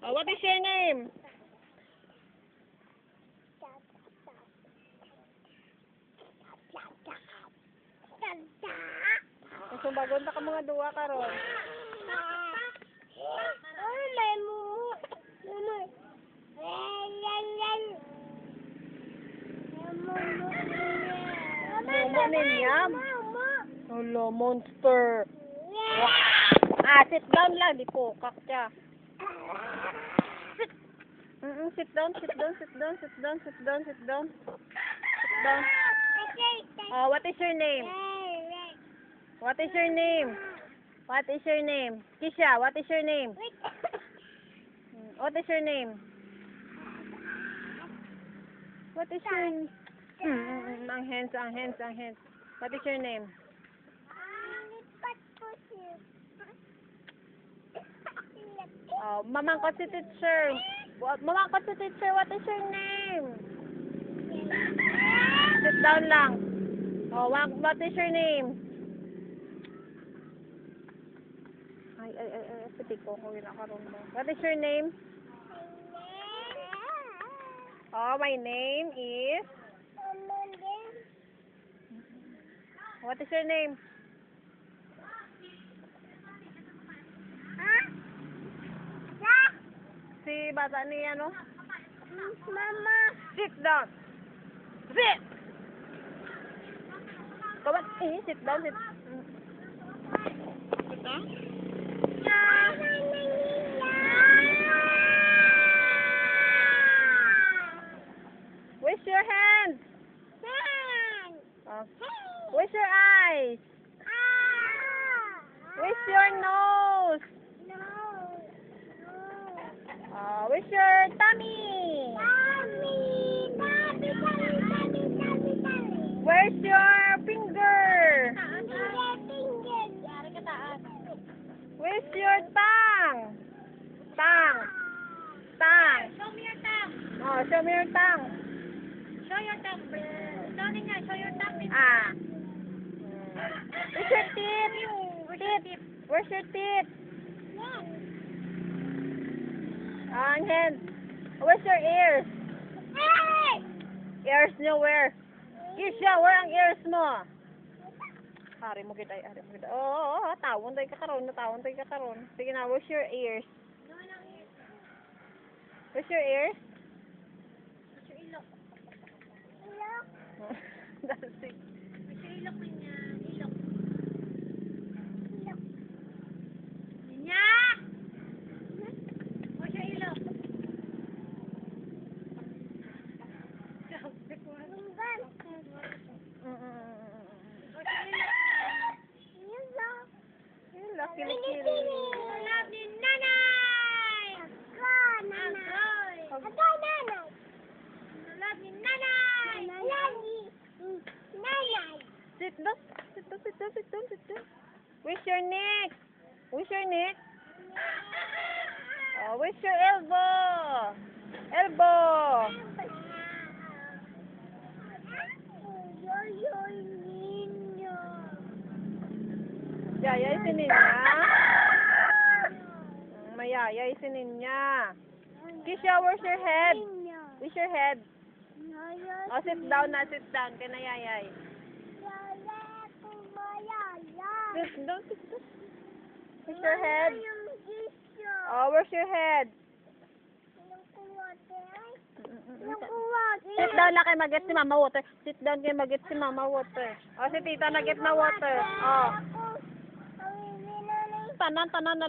Oh, what is your name? Subagon ta ka mga duwa karon. Ay, may mumu. Mumu ninyam. Hello, monster. Ah, sit down lang. Di po, kakya. Sit down, sit down, sit down, sit down, sit down, sit down. Sit down. What is your name? What is your name? What is your name? Kisha, what is your name? What is your name? What is your name? Ang hands, ang hands, ang hands. What is your name? Mamangkot si teacher. Mamangkot si teacher, what is your name? Sit down lang. What is your name? Ay, pati ko nakaroon mo. What is your name? My name is... What is your name? Si bata ni ano? Mama. Sit down. Sit! Come on. Sit down. Sit. Sit down. Where's your hands? Where's your eyes? Where's your nose? Where's your tummy? Where's your finger? Where's your tongue? Tongue. Show me your tongue. Show me your tongue. Show your tongue. Show your tongue. Where's your teeth? Where's your teeth? Ang hands. Where's your ears? Ears nowhere. Kisha, where ang ears mo? Hari mo kita. Tawon tayo kakaroon. Sige na, where's your ears? Where's your ears? That's it. Ilok niya. Where's your ilok? Kilikili. Love ni nanay. Love ni nanay. Sit down. Where's your neck? Where's your neck? Where's your elbow? Yaya isinin niya. Mayaya isinin niya. Kisha, where's your head? Where's your head? Sit down na, sit down. Kaya na yayay. Sit down. Where's your head? Where's your head? Sit down na kay mag-get si Mama Water. Sit down kay mag-get si Mama Water. Si tita nag-get na water. Tanan na